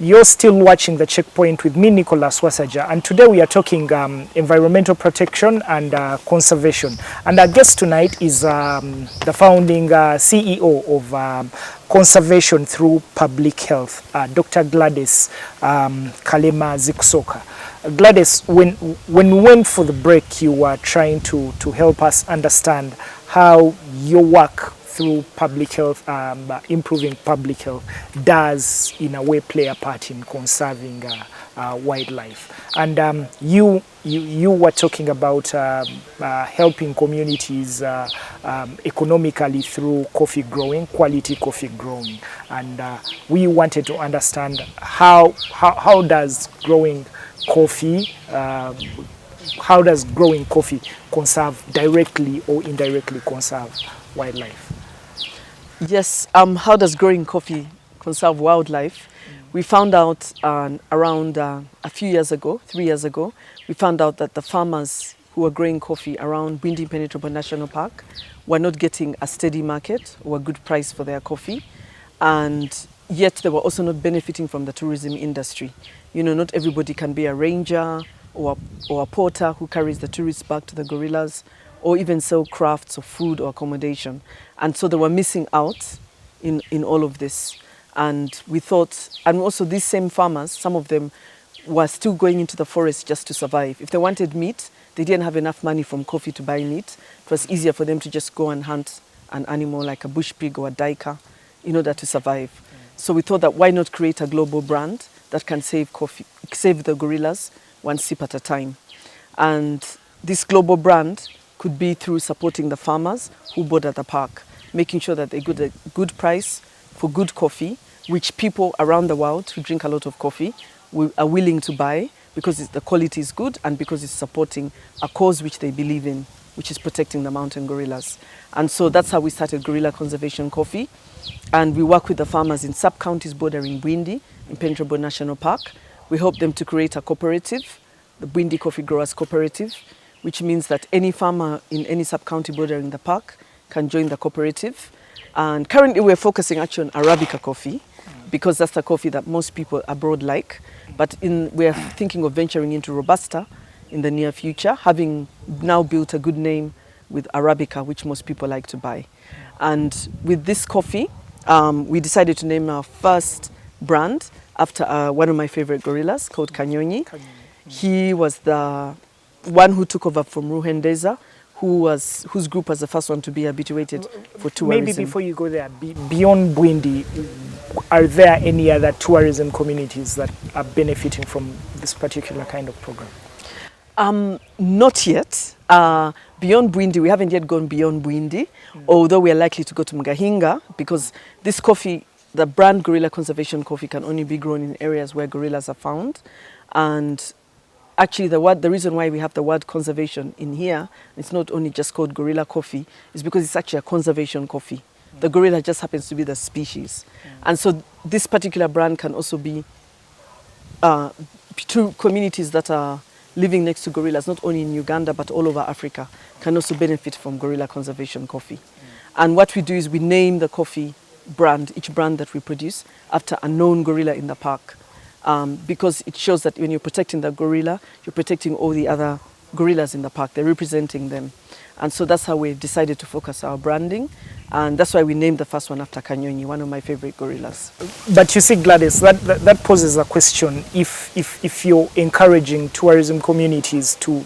You're still watching The Checkpoint with me, Nicholas Wasaja, and today we are talking environmental protection and conservation. And our guest tonight is the founding CEO of Conservation Through Public Health, Dr. Gladys Kalema Zikusoka. Gladys, when we went for the break, you were trying to help us understand how your work through public health, improving public health, does in a way play a part in conserving wildlife. And you were talking about helping communities economically through coffee growing, quality coffee growing. And we wanted to understand how does growing coffee conserve directly or indirectly conserve wildlife? Yes, how does growing coffee conserve wildlife? We found out around a few years ago, 3 years ago, we found out that the farmers who were growing coffee around Bwindi Impenetrable National Park were not getting a steady market or a good price for their coffee, and yet they were also not benefiting from the tourism industry. You know, not everybody can be a ranger or a porter who carries the tourists back to the gorillas, or even sell crafts or food or accommodation. And so they were missing out in all of this. And we thought, and also these same farmers, some of them were still going into the forest just to survive. If they wanted meat, they didn't have enough money from coffee to buy meat. It was easier for them to just go and hunt an animal like a bush pig or a duiker in order to survive. So we thought that why not create a global brand that can save the gorillas one sip at a time. And this global brand could be through supporting the farmers who border the park, making sure that they get a good price for good coffee, which people around the world who drink a lot of coffee are willing to buy because the quality is good and because it's supporting a cause which they believe in, which is protecting the mountain gorillas. And so that's how we started Gorilla Conservation Coffee. And we work with the farmers in sub-counties bordering Bwindi, Impenetrable National Park. We help them to create a cooperative, the Bwindi Coffee Growers Cooperative, which means that any farmer in any sub-county bordering the park can join the cooperative. And currently we're focusing actually on Arabica coffee because that's the coffee that most people abroad like. But we're thinking of venturing into Robusta in the near future, having now built a good name with Arabica, which most people like to buy. And with this coffee, we decided to name our first brand after one of my favorite gorillas called Kanyonyi. He was the one who took over from Ruhendeza, whose group was the first one to be habituated for tourism. Maybe before you go there, beyond Bwindi, are there any other tourism communities that are benefiting from this particular kind of program? Not yet. Beyond Bwindi, we haven't yet gone beyond Bwindi, although we are likely to go to Mgahinga because this coffee, the brand Gorilla Conservation Coffee, can only be grown in areas where gorillas are found. And actually, the reason why we have the word conservation in here, it's not only just called gorilla coffee, is because it's actually a conservation coffee. The gorilla just happens to be the species. And so this particular brand can also be to communities that are living next to gorillas, not only in Uganda, but all over Africa, can also benefit from Gorilla Conservation Coffee. And what we do is we name the coffee brand, each brand that we produce, after a known gorilla in the park. Because it shows that when you're protecting the gorilla, you're protecting all the other gorillas in the park. They're representing them. And so that's how we've decided to focus our branding. And that's why we named the first one after Kanyonyi, one of my favorite gorillas. But you see, Gladys, that poses a question. If you're encouraging tourism communities to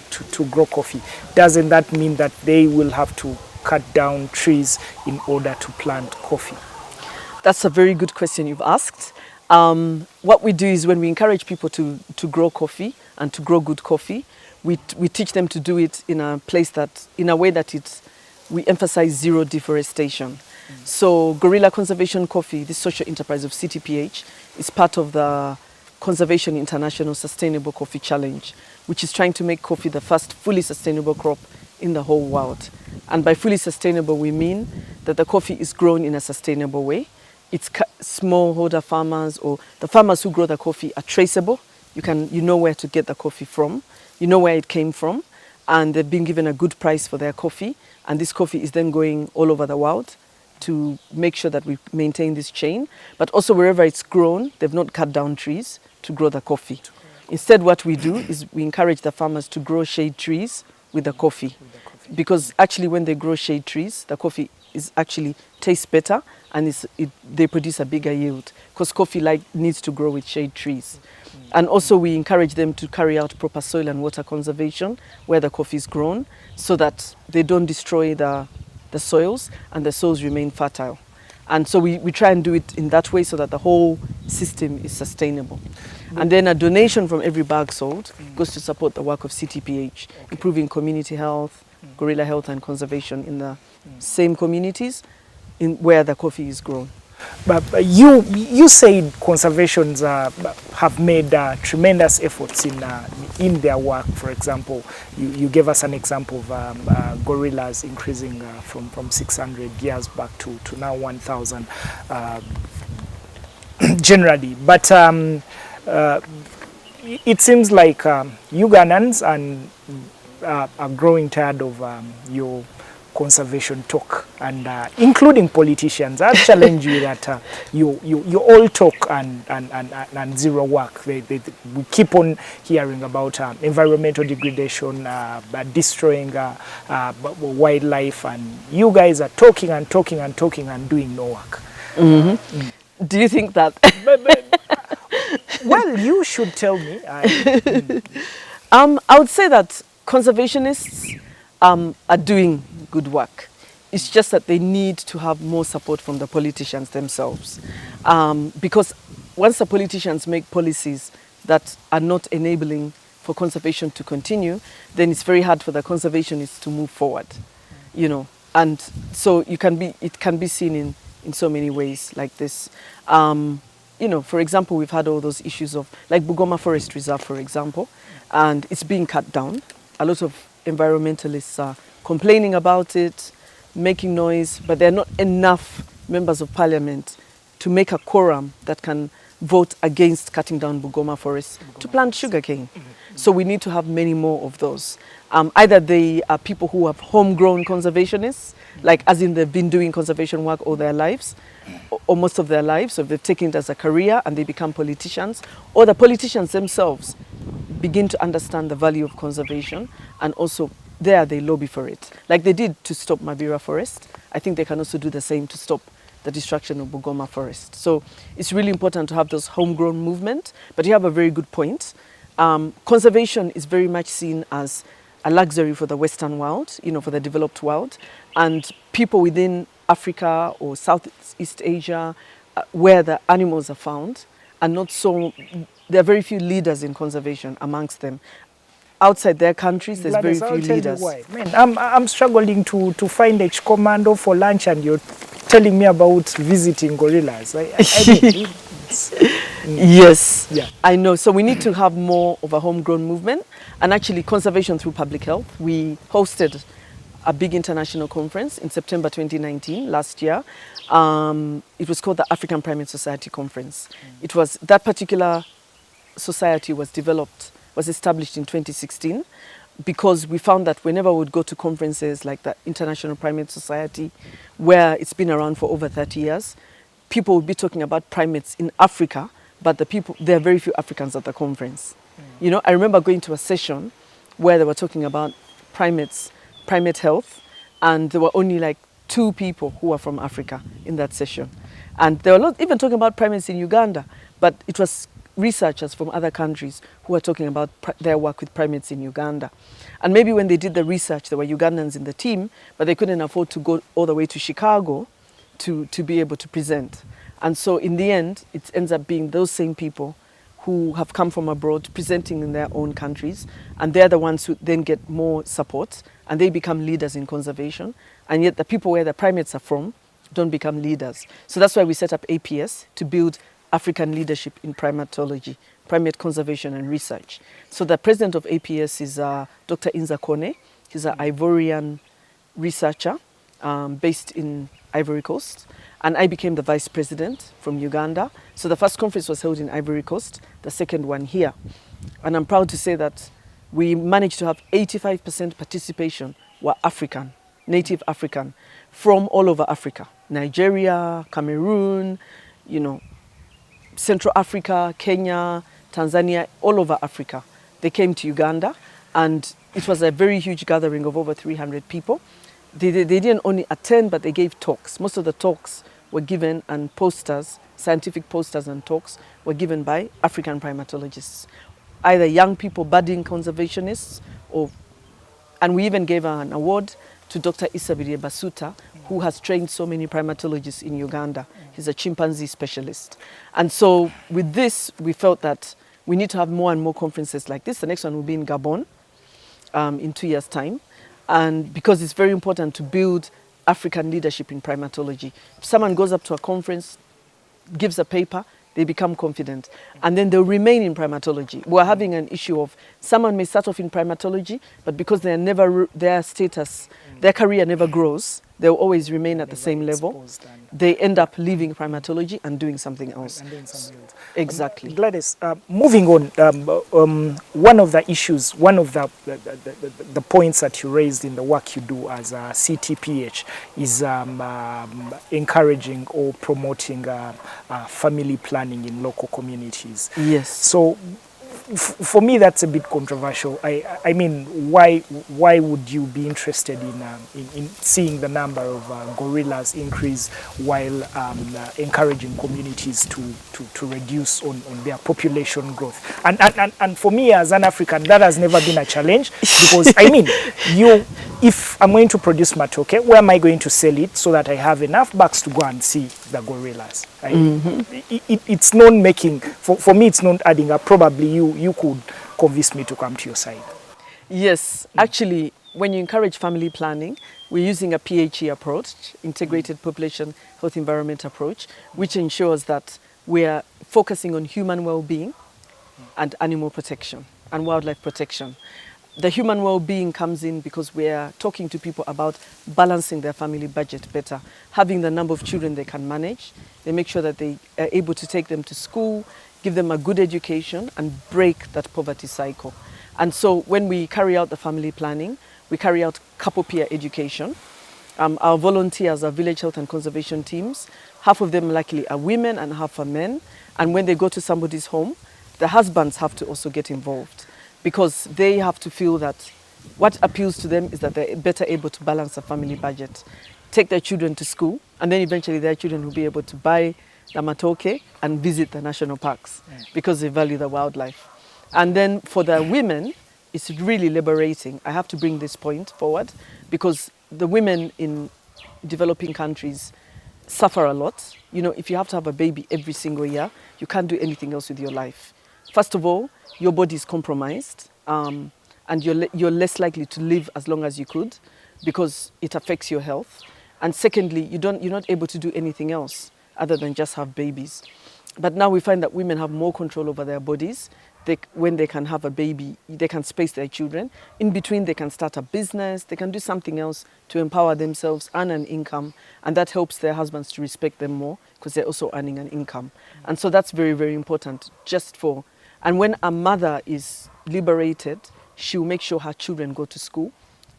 grow coffee, doesn't that mean that they will have to cut down trees in order to plant coffee? That's a very good question you've asked. What we do is when we encourage people to grow coffee and to grow good coffee, we teach them to do it in a way that we emphasize zero deforestation. So Gorilla Conservation Coffee, this social enterprise of CTPH, is part of the Conservation International Sustainable Coffee Challenge, which is trying to make coffee the first fully sustainable crop in the whole world. And by fully sustainable, we mean that the coffee is grown in a sustainable way. It's smallholder farmers or the farmers who grow the coffee are traceable. You know where to get the coffee from. You know where it came from. And they've been given a good price for their coffee. And this coffee is then going all over the world to make sure that we maintain this chain. But also wherever it's grown, they've not cut down trees to grow the coffee. Instead, what we do is we encourage the farmers to grow shade trees with the coffee. Because actually when they grow shade trees, the coffee is actually tastes better and they produce a bigger yield. Because coffee needs to grow with shade trees. And also we encourage them to carry out proper soil and water conservation where the coffee is grown so that they don't destroy the soils and the soils remain fertile. And so we try and do it in that way so that the whole system is sustainable. And then a donation from every bag sold goes to support the work of CTPH, improving community health, gorilla health and conservation in the same communities where the coffee is grown. But you said conservations have made tremendous efforts in their work. For example, you gave us an example of gorillas increasing from 600 years back to now 1,000 generally. But it seems like Ugandans are growing tired of your conservation talk, and including politicians. I challenge you that you all talk and zero work. We keep on hearing about environmental degradation, destroying wildlife, and you guys are talking and talking and talking and doing no work. Do you think that? Well, you should tell me. I would say that conservationists are doing good work. It's just that they need to have more support from the politicians themselves. Because once the politicians make policies that are not enabling for conservation to continue, then it's very hard for the conservationists to move forward, you know. And so it can be seen in so many ways like this. You know, for example, we've had all those issues of like Bugoma Forest Reserve, for example, and it's being cut down. A lot of environmentalists are complaining about it, making noise, but there are not enough members of parliament to make a quorum that can vote against cutting down Bugoma forests to plant sugarcane. So we need to have many more of those. Either they are people who have homegrown conservationists, like as in they've been doing conservation work all their lives, or most of their lives, so they've taken it as a career and they become politicians, or the politicians themselves begin to understand the value of conservation and also there they lobby for it. Like they did to stop Mabira Forest, I think they can also do the same to stop the destruction of Bugoma Forest. So it's really important to have those homegrown movement, but you have a very good point. Conservation is very much seen as a luxury for the Western world, you know, for the developed world, and people within Africa or Southeast Asia, where the animals are found, are not so, there are very few leaders in conservation amongst them. Outside their countries, there's Gladys, very few leaders. Why. Man, I'm struggling to find H commando for lunch and you're telling me about visiting gorillas. I mean, yes, yeah. I know. So we need to have more of a homegrown movement and actually conservation through public health. We hosted a big international conference in September 2019, last year. It was called the African Primate Society Conference. It was, that particular society was established in 2016 because we found that whenever we would go to conferences like the International Primate Society, where it's been around for over 30 years, people would be talking about primates in Africa, but there are very few Africans at the conference. You know, I remember going to a session where they were talking about primate health, and there were only like 2 people who were from Africa in that session. And they were not even talking about primates in Uganda, but it was researchers from other countries who are talking about their work with primates in Uganda. And maybe when they did the research, there were Ugandans in the team, but they couldn't afford to go all the way to Chicago to be able to present. And so in the end, it ends up being those same people who have come from abroad presenting in their own countries, and they're the ones who then get more support, and they become leaders in conservation, and yet the people where the primates are from don't become leaders. So that's why we set up APS to build African leadership in primatology, primate conservation and research. So the president of APS is Dr. Inza Kone. He's an Ivorian researcher based in Ivory Coast. And I became the vice president from Uganda. So the first conference was held in Ivory Coast, the second one here. And I'm proud to say that we managed to have 85% participation were African native African, from all over Africa. Nigeria, Cameroon, you know, Central Africa, Kenya, Tanzania, all over Africa. They came to Uganda, and it was a very huge gathering of over 300 people. They didn't only attend, but they gave talks. Most of the talks were given, and posters, scientific posters and talks, were given by African primatologists, either young people, budding conservationists, and we even gave an award to Dr. Isabire Basuta, who has trained so many primatologists in Uganda. He's a chimpanzee specialist. And so with this, we felt that we need to have more and more conferences like this. The next one will be in Gabon in 2 years' time. And because it's very important to build African leadership in primatology. If someone goes up to a conference, gives a paper, they become confident, and then they'll remain in primatology. We're having an issue of someone may start off in primatology, but because their status, their career never grows, they'll always remain at the same level. They end up leaving primatology and doing something else. Exactly. Gladys, moving on, one of the issues, one of the points that you raised in the work you do as a CTPH is encouraging or promoting family planning in local communities. Yes. So for me, that's a bit controversial. I mean, why would you be interested in seeing the number of gorillas increase while encouraging communities to reduce on their population growth? And for me as an African, that has never been a challenge, because I mean, if I'm going to produce matoke, where am I going to sell it so that I have enough bucks to go and see the gorillas? It's not making, for me, it's not adding up. Probably you could convince me to come to your side. Yes, actually, when you encourage family planning, we're using a PHE approach, integrated population health environment approach, which ensures that we're focusing on human well-being and animal protection and wildlife protection. The human well-being comes in because we're talking to people about balancing their family budget better, having the number of children they can manage. They make sure that they are able to take them to school, give them a good education, and break that poverty cycle. And so when we carry out the family planning, we carry out couple peer education. Our volunteers are village health and conservation teams. Half of them likely are women and half are men. And when they go to somebody's home, the husbands have to also get involved, because they have to feel that what appeals to them is that they're better able to balance a family budget, take their children to school, and then eventually their children will be able to buy the matoke and visit the national parks because they value the wildlife. And then for the women, it's really liberating. I have to bring this point forward because the women in developing countries suffer a lot. You know, if you have to have a baby every single year, you can't do anything else with your life. First of all, your body is compromised, and you're less likely to live as long as you could because it affects your health. And secondly, you're not able to do anything else other than just have babies. But now we find that women have more control over their bodies. When they can have a baby, they can space their children. In between, they can start a business, they can do something else to empower themselves, earn an income, and that helps their husbands to respect them more because they're also earning an income. And so that's very, very important and when a mother is liberated, she'll make sure her children go to school,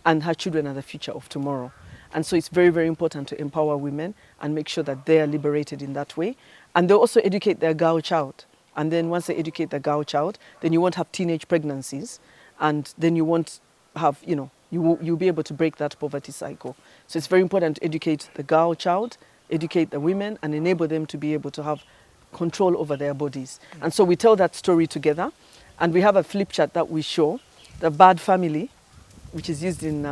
and her children are the future of tomorrow. And so it's very, very important to empower women and make sure that they are liberated in that way. And they'll also educate their girl child. And then once they educate the girl child, then you won't have teenage pregnancies, and then you won't have, you'll be able to break that poverty cycle. So it's very important to educate the girl child, educate the women, and enable them to be able to have control over their bodies. And so we tell that story together, and we have a flip chart that we show the bad family, which is used in,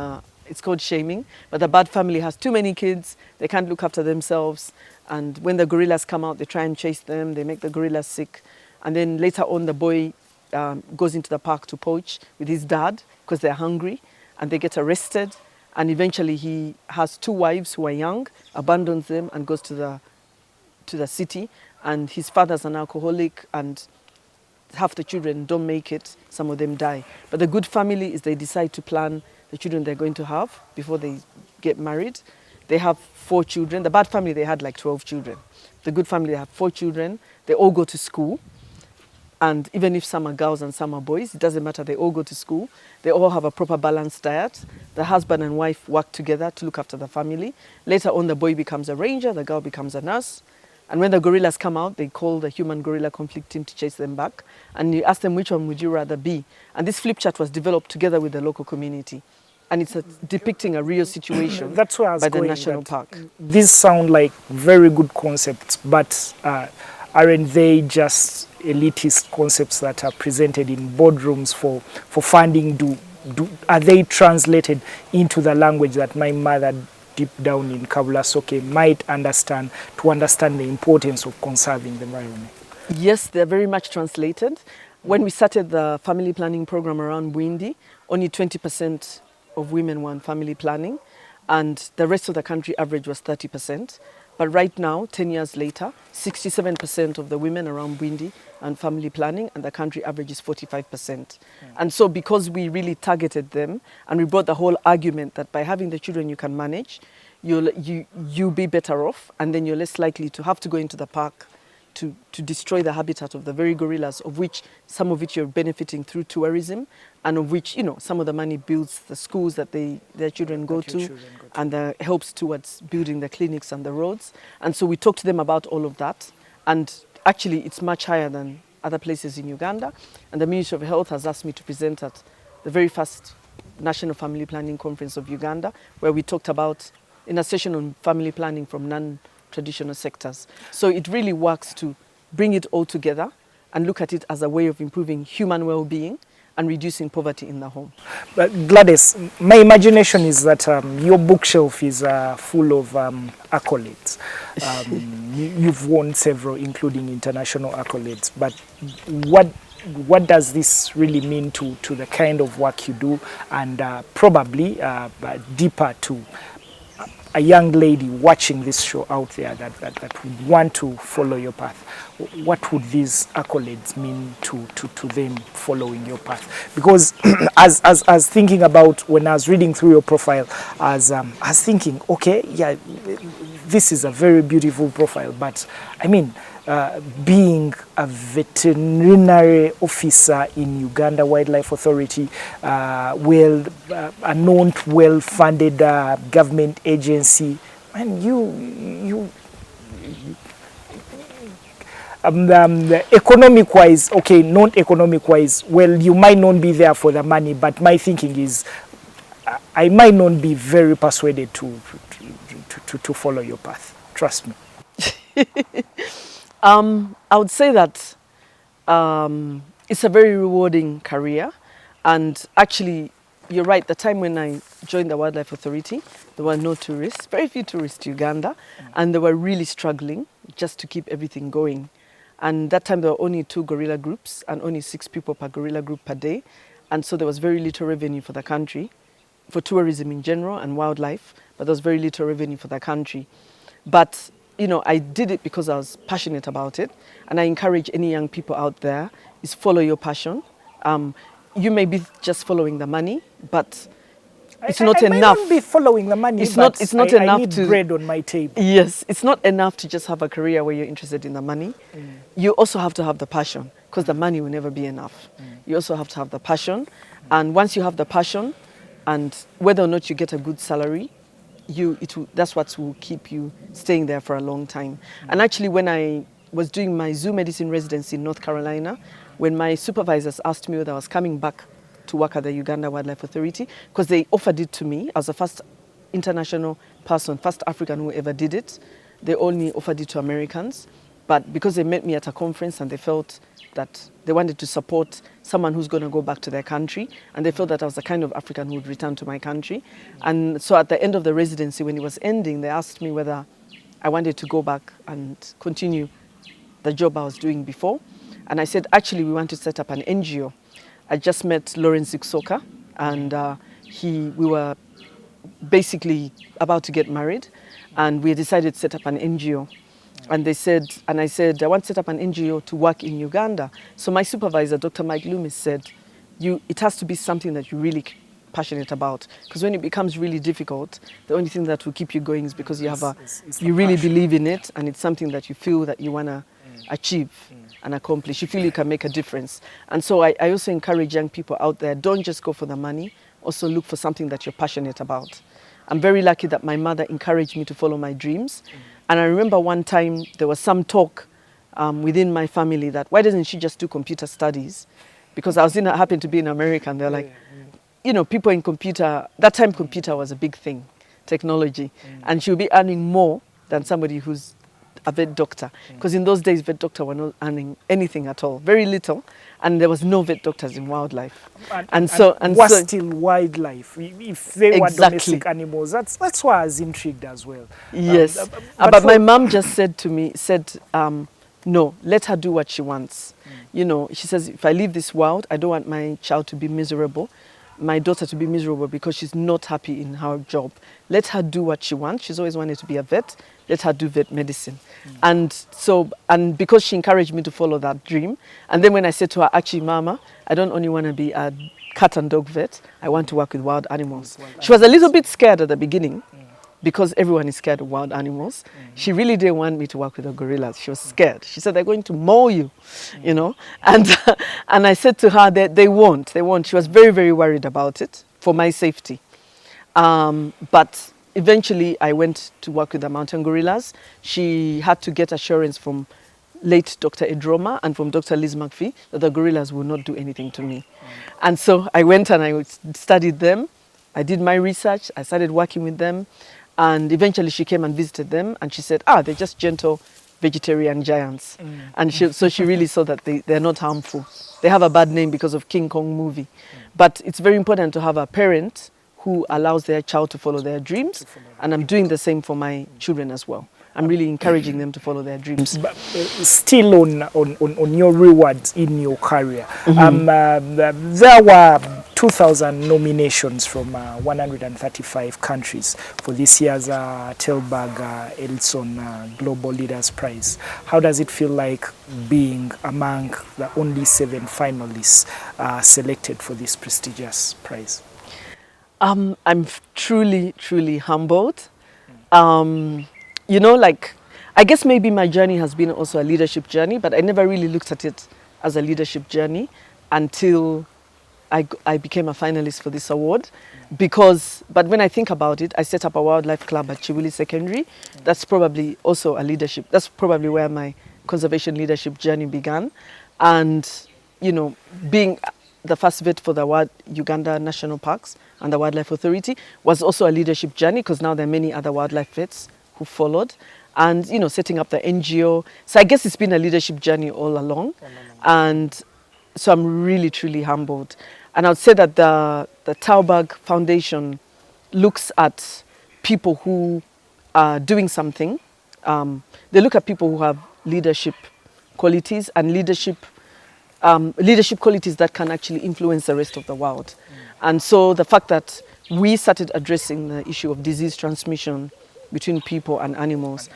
it's called shaming, but the bad family has too many kids, they can't look after themselves, and when the gorillas come out, they try and chase them, they make the gorillas sick, and then later on the boy goes into the park to poach with his dad because they're hungry, and they get arrested, and eventually he has 2 wives who are young, abandons them and goes to the city, and his father's an alcoholic, and half the children don't make it, some of them die. But the good family is they decide to plan the children they're going to have before they get married. They have 4 children. The bad family, they had like 12 children. The good family, they have 4 children. They all go to school. And even if some are girls and some are boys, it doesn't matter. They all go to school. They all have a proper balanced diet. The husband and wife work together to look after the family. Later on, the boy becomes a ranger, the girl becomes a nurse. And when the gorillas come out, they call the human gorilla conflict team to chase them back. And you ask them, which one would you rather be? And this flip chart was developed together with the local community. And it's depicting a real situation That's where I was by the going, national that park. These sound like very good concepts, but aren't they just elitist concepts that are presented in boardrooms for funding? Are they translated into the language that my mother deep down in Kabulasoke might understand, to understand the importance of conserving the environment? Yes, they're very much translated. When we started the family planning program around Bwindi, only 20% of women were on family planning, and the rest of the country average was 30%. But right now, 10 years later, 67% of the women around Bwindi are on family planning, and the country average is 45%. And so because we really targeted them, and we brought the whole argument that by having the children you can manage, you'll be better off, and then you're less likely to have to go into the park to destroy the habitat of the very gorillas, of which some of which you're benefiting through tourism, and of which, you know, some of the money builds the schools that their children go to, and helps towards building the clinics and the roads. And so we talked to them about all of that, and actually it's much higher than other places in Uganda. And the Ministry of Health has asked me to present at the very first National Family Planning Conference of Uganda, where we talked about, in a session on family planning from non-traditional sectors. So it really works to bring it all together and look at it as a way of improving human well-being and reducing poverty in the home. But Gladys, my imagination is that your bookshelf is full of accolades. You've won several, including international accolades. But what does this really mean to the kind of work you do, and probably deeper to a young lady watching this show out there that would want to follow your path? What would these accolades mean to them following your path? Because as thinking about, when I was reading through your profile, I was thinking, okay, yeah, this is a very beautiful profile, but I mean, being a veterinary officer in Uganda Wildlife Authority, a known, well-funded government agency, and economic-wise, okay, not economic-wise, well, you might not be there for the money, but my thinking is I might not be very persuaded to follow your path. Trust me. I would say that it's a very rewarding career, and actually, you're right. The time when I joined the Wildlife Authority, there were no tourists, very few tourists to Uganda, and they were really struggling just to keep everything going. And that time there were only 2 gorilla groups and only 6 people per gorilla group per day, and so there was very little revenue for the country, for tourism in general and wildlife, but there was very little revenue for the country. But you know, I did it because I was passionate about it, and I encourage any young people out there is follow your passion. You may be just following the money, but it's not enough. I might not be following the money, it's not enough I need to bread on my table. Yes, it's not enough to just have a career where you're interested in the money. You also have to have the passion, because the money will never be enough. You also have to have the passion, and once you have the passion, and whether or not you get a good salary, that's what will keep you staying there for a long time. And actually, when I was doing my zoo medicine residency in North Carolina, when my supervisors asked me whether I was coming back to work at the Uganda Wildlife Authority, because they offered it to me as the first international person, first African who ever did it. They only offered it to Americans, but because they met me at a conference and they felt that they wanted to support someone who's going to go back to their country, and they felt that I was the kind of African who would return to my country. And so at the end of the residency, when it was ending, they asked me whether I wanted to go back and continue the job I was doing before. And I said, actually, we want to set up an NGO. I just met Lawrence Iksoka, and we were basically about to get married, and we decided to set up an NGO. And I said, I want to set up an NGO to work in Uganda. So my supervisor, Dr. Mike Loomis, said, it has to be something that you're really passionate about. Because when it becomes really difficult, the only thing that will keep you going is because you really believe in it, and it's something that you feel that you want to achieve. and accomplish. You feel you can make a difference. And so I also encourage young people out there, don't just go for the money, also look for something that you're passionate about. I'm very lucky that my mother encouraged me to follow my dreams. And I remember one time there was some talk within my family that why doesn't she just do computer studies? Because I happened to be in America, and they're like, you know, people in computer, that time computer was a big thing, technology, and she'll be earning more than somebody who's a vet doctor. Because in those days, vet doctor were not earning anything at all, very little, and there was no vet doctors in wildlife. And so still wildlife, if they were domestic animals, that's why I was intrigued as well. Yes, but my mom just said to me, no, let her do what she wants. You know, she says, if I leave this world, I don't want my child to be miserable, my daughter to be miserable because she's not happy in her job. Let her do what she wants. She's always wanted to be a vet. Let her do vet medicine. And because she encouraged me to follow that dream, and then when I said to her, actually, Mama, I don't only want to be a cat and dog vet, I want to work with wild animals. She was a little bit scared at the beginning, because everyone is scared of wild animals. She really didn't want me to work with the gorillas. She was scared. She said, they're going to maul you, you know. And I said to her that they won't. She was very, very worried about it for my safety. But eventually I went to work with the mountain gorillas. She had to get assurance from late Dr. Edroma and from Dr. Liz McPhee that the gorillas will not do anything to me. And so I went and I studied them. I did my research. I started working with them. And eventually she came and visited them, and she said, they're just gentle vegetarian giants. And so she really saw that they're not harmful. They have a bad name because of King Kong movie. But it's very important to have a parent who allows their child to follow their dreams. And I'm doing the same for my children as well. I'm really encouraging them to follow their dreams. But still on your rewards in your career, there were 2,000 nominations from 135 countries for this year's Telberg Elson Global Leaders Prize. How does it feel like being among the only 7 finalists selected for this prestigious prize? I'm truly, truly humbled. You know, like, I guess maybe my journey has been also a leadership journey, but I never really looked at it as a leadership journey until I became a finalist for this award. But when I think about it, I set up a wildlife club at Chibuli Secondary. That's probably also a leadership. That's probably where my conservation leadership journey began. And, you know, being the first vet for the Uganda National Parks and the Wildlife Authority was also a leadership journey, because now there are many other wildlife vets who followed, and, you know, setting up the NGO. So I guess it's been a leadership journey all along. And so I'm really, truly humbled. And I would say that the Telberg Foundation looks at people who are doing something. They look at people who have leadership qualities and leadership qualities that can actually influence the rest of the world. And so the fact that we started addressing the issue of disease transmission between people and animals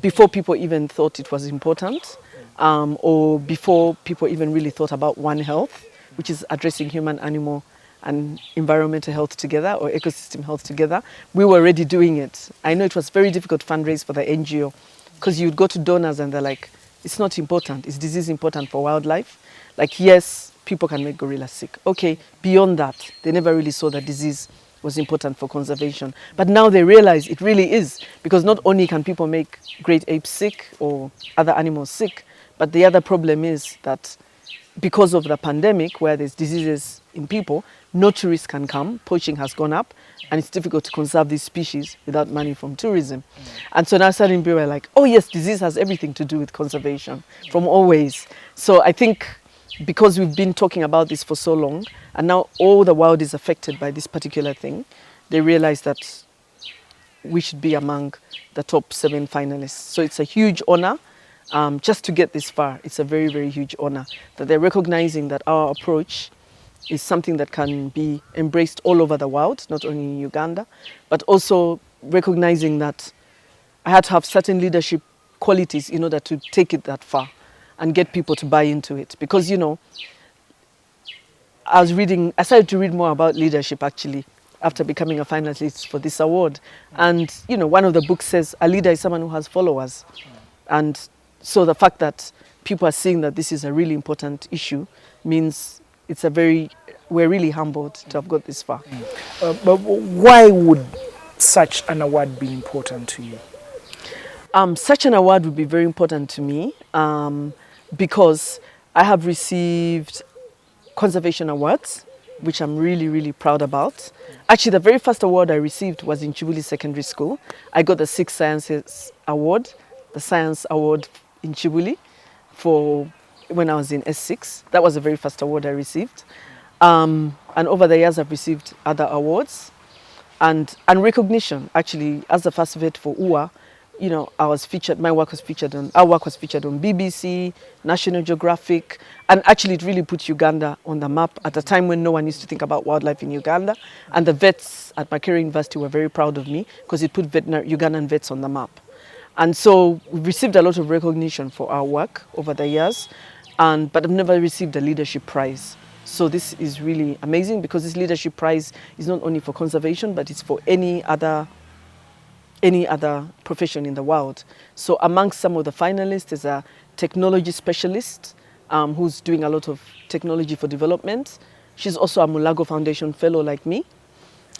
before people even thought it was important, or before people even really thought about One Health, which is addressing human, animal and environmental health together, or ecosystem health together. We were already doing it. I know it was very difficult to fundraise for the NGO, because you'd go to donors and they're like, it's not important. Is disease important for wildlife? Like, yes, people can make gorillas sick. Okay, beyond that, they never really saw that disease was important for conservation. But now they realize it really is, because not only can people make great apes sick or other animals sick, but the other problem is that because of the pandemic, where there's diseases in people, no tourists can come, poaching has gone up, and it's difficult to conserve these species without money from tourism. And so now certain people are like, oh yes, disease has everything to do with conservation from always. So I think because we've been talking about this for so long, and now all the world is affected by this particular thing, they realize that we should be among the top 7 finalists. So it's a huge honor just to get this far. It's a very, very huge honor that they're recognizing that our approach is something that can be embraced all over the world, not only in Uganda, but also recognizing that I had to have certain leadership qualities in order to take it that far and get people to buy into it. Because, you know, I started to read more about leadership actually after becoming a finalist for this award. And, you know, one of the books says a leader is someone who has followers. And so the fact that people are seeing that this is a really important issue means we're really humbled to have got this far. But why would such an award be important to you? Such an award would be very important to me because I have received conservation awards, which I'm really, really proud about. Actually, the very first award I received was in Chibuli Secondary School. I got the Sixth Sciences Award, the Science Award in Chibuli for when I was in S6. That was the very first award I received. And over the years, I've received other awards and recognition. Actually, as the first vet for UWA, you know, our work was featured on BBC, National Geographic, and actually it really put Uganda on the map at a time when no one used to think about wildlife in Uganda. And the vets at Makerere University were very proud of me because it put Ugandan vets on the map. And so we've received a lot of recognition for our work over the years, but I've never received a leadership prize. So this is really amazing because this leadership prize is not only for conservation, but it's for any other profession in the world. So amongst some of the finalists is a technology specialist who's doing a lot of technology for development. She's also a Mulago Foundation fellow like me.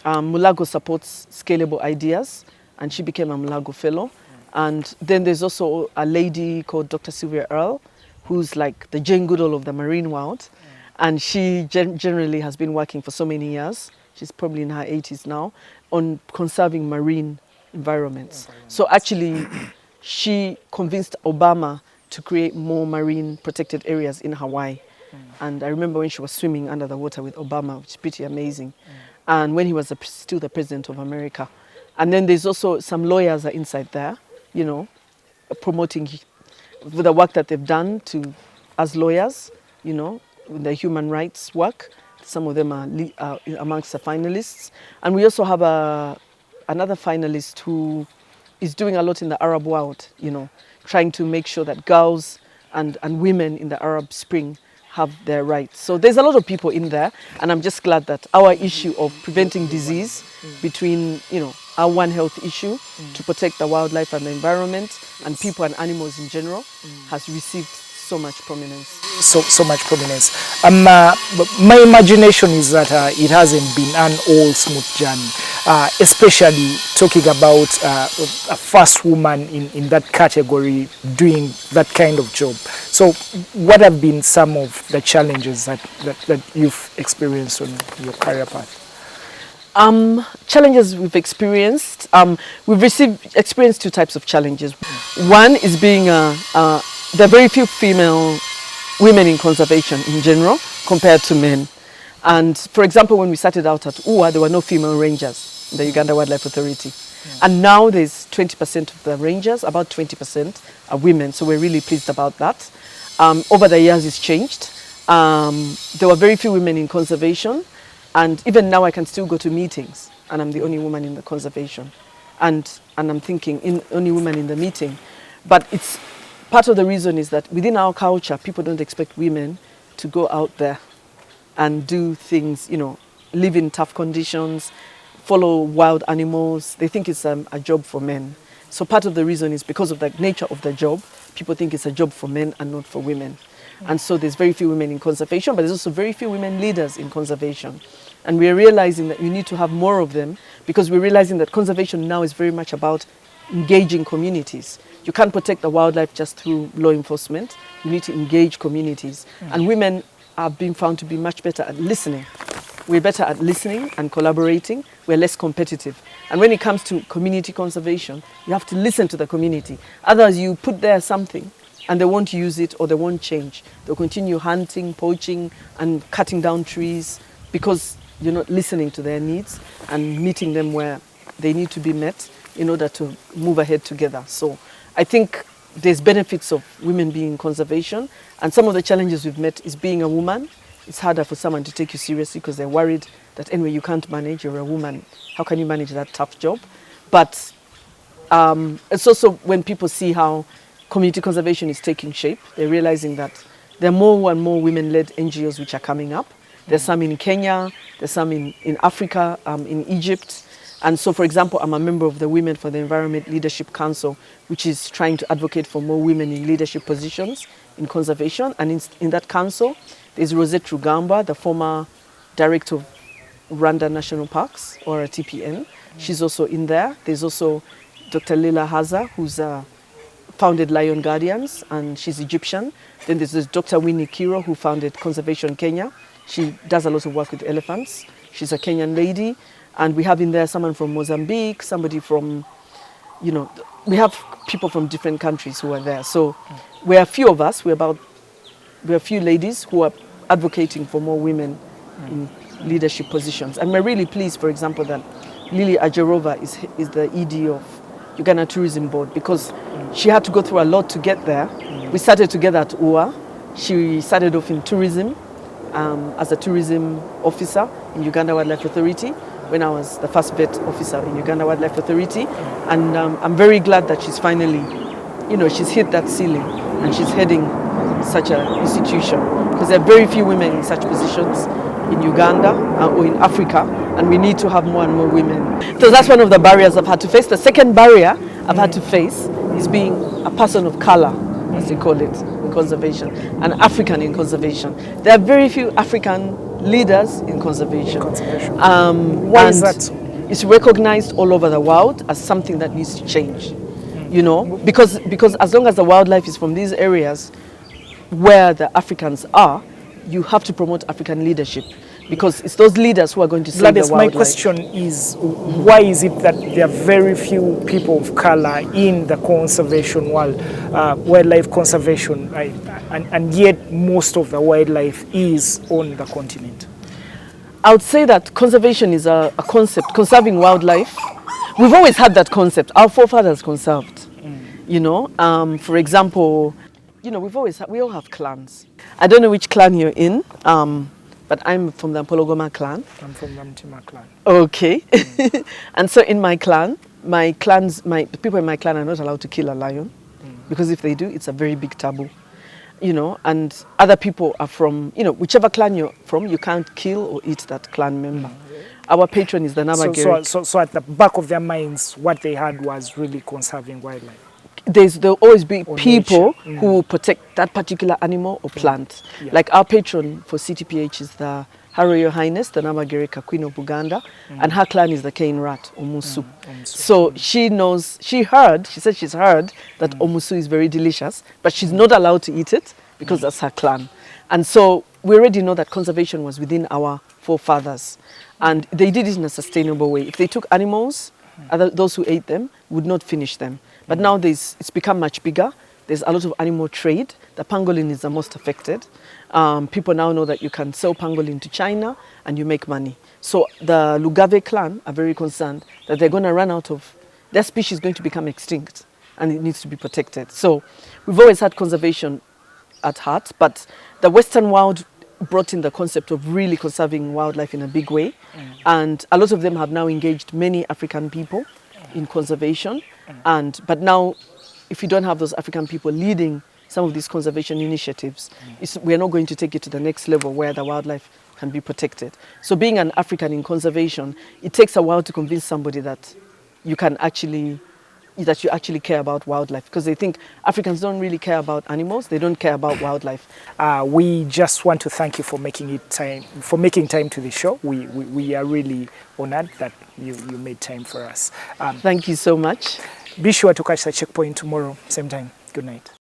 Mulago supports scalable ideas and she became a Mulago fellow. And then there's also a lady called Dr. Sylvia Earle, who's like the Jane Goodall of the marine world. And she generally has been working for so many years. She's probably in her 80s now on conserving marine environments. So actually, she convinced Obama to create more marine protected areas in Hawaii. And I remember when she was swimming under the water with Obama, which is pretty amazing. And when he was still the president of America. And then there's also some lawyers are inside there, you know, promoting the work that they've done as lawyers, you know, the human rights work. Some of them are amongst the finalists. And we also have another finalist who is doing a lot in the Arab world, you know, trying to make sure that girls and women in the Arab Spring have their rights. So there's a lot of people in there, and I'm just glad that our issue of preventing disease between, you know, our One Health issue to protect the wildlife and the environment and people and animals in general has received so much prominence. So much prominence. My imagination is that it hasn't been an all smooth journey, especially talking about a first woman in that category doing that kind of job. So what have been some of the challenges that you've experienced on your career path? Challenges we've experienced, experienced two types of challenges. One is being there are very few female women in conservation in general compared to men. And for example, when we started out at UWA, there were no female rangers in the Uganda Wildlife Authority. And now there's 20% of the rangers, about 20% are women. So we're really pleased about that. Over the years, it's changed. There were very few women in conservation. And even now I can still go to meetings and I'm the only woman in the conservation. And I'm thinking, only woman in the meeting. But it's part of the reason is that within our culture, people don't expect women to go out there and do things, you know, live in tough conditions, follow wild animals. They think it's a job for men. So part of the reason is because of the nature of the job, people think it's a job for men and not for women. And so there's very few women in conservation, but there's also very few women leaders in conservation. And we're realizing that we need to have more of them because we're realizing that conservation now is very much about engaging communities. You can't protect the wildlife just through law enforcement. You need to engage communities. And women are being found to be much better at listening. We're better at listening and collaborating. We're less competitive. And when it comes to community conservation, you have to listen to the community. Otherwise, you put there something and they won't use it or they won't change. They'll continue hunting, poaching, and cutting down trees because you're not listening to their needs and meeting them where they need to be met in order to move ahead together. So I think there's benefits of women being in conservation, and some of the challenges we've met is being a woman. It's harder for someone to take you seriously because they're worried that anyway you can't manage, you're a woman. How can you manage that tough job? But it's also when people see how community conservation is taking shape, they're realizing that there are more and more women-led NGOs which are coming up. There's some in Kenya, there's some in Africa, in Egypt, And so, for example, I'm a member of the Women for the Environment Leadership Council, which is trying to advocate for more women in leadership positions in conservation. And in that council, there's Rosette Rugamba, the former director of Rwanda National Parks, or a TPN. She's also in there. There's also Dr. Leila Haza, who's founded Lion Guardians, and she's Egyptian. Then there's this Dr. Winnie Kiro, who founded Conservation Kenya. She does a lot of work with elephants. She's a Kenyan lady. And we have in there someone from Mozambique, somebody from, you know, we have people from different countries who are there. So we're a few of us, we're a few ladies who are advocating for more women in leadership positions. And we're really pleased, for example, that Lily Ajerova is the ED of Uganda Tourism Board, because she had to go through a lot to get there. We started together at UA. She started off in tourism as a tourism officer in Uganda Wildlife Authority, when I was the first vet officer in Uganda Wildlife Authority. And I'm very glad that she's finally, you know, she's hit that ceiling and she's heading such an institution, because there are very few women in such positions in Uganda or in Africa, and we need to have more and more women. So that's one of the barriers I've had to face. The second barrier I've had to face is being a person of color, as they call it in conservation, an African in conservation. There are very few African leaders in conservation. Why is that? It's recognized all over the world as something that needs to change. You know, because as long as the wildlife is from these areas where the Africans are, you have to promote African leadership, because it's those leaders who are going to save Gladys, the wildlife. my question is, why is it that there are very few people of color in the conservation world, wildlife conservation, right? And yet most of the wildlife is on the continent? I would say that conservation is a concept, conserving wildlife. We've always had that concept. Our forefathers conserved, you know. For example, you know, we all have clans. I don't know which clan you're in, but I'm from the Mpologoma clan. I'm from the Mtima clan. Okay. And so in my clan, the people in my clan are not allowed to kill a lion, because if they do, it's a very big taboo. You know, and other people are from, you know, whichever clan you're from, you can't kill or eat that clan member. Our patron is the Namagere. So at the back of their minds, what they had was really conserving wildlife. There'll always be Or people nature. who will protect that particular animal or plant. Yeah. Like our patron for CTPH is the Her Royal Highness, the Namagereka Queen of Buganda, and her clan is the Cane Rat, Omusu. So she said she's heard that Omusu is very delicious, but she's not allowed to eat it because that's her clan. And so we already know that conservation was within our forefathers, and they did it in a sustainable way. If they took animals, those who ate them would not finish them. But now it's become much bigger. There's a lot of animal trade. The pangolin is the most affected. People now know that you can sell pangolin to China and you make money. So the Lugave clan are very concerned that they're going to run out of, their species is going to become extinct and it needs to be protected. So we've always had conservation at heart, but the Western world brought in the concept of really conserving wildlife in a big way. And a lot of them have now engaged many African people in conservation. But now, if you don't have those African people leading some of these conservation initiatives, we're not going to take it to the next level where the wildlife can be protected. So being an African in conservation, it takes a while to convince somebody that you actually care about wildlife, because they think Africans don't really care about animals, they don't care about wildlife. We just want to thank you for making time to the show. We are really honored that you made time for us. Thank you so much. Be sure to catch the checkpoint tomorrow, same time. Good night.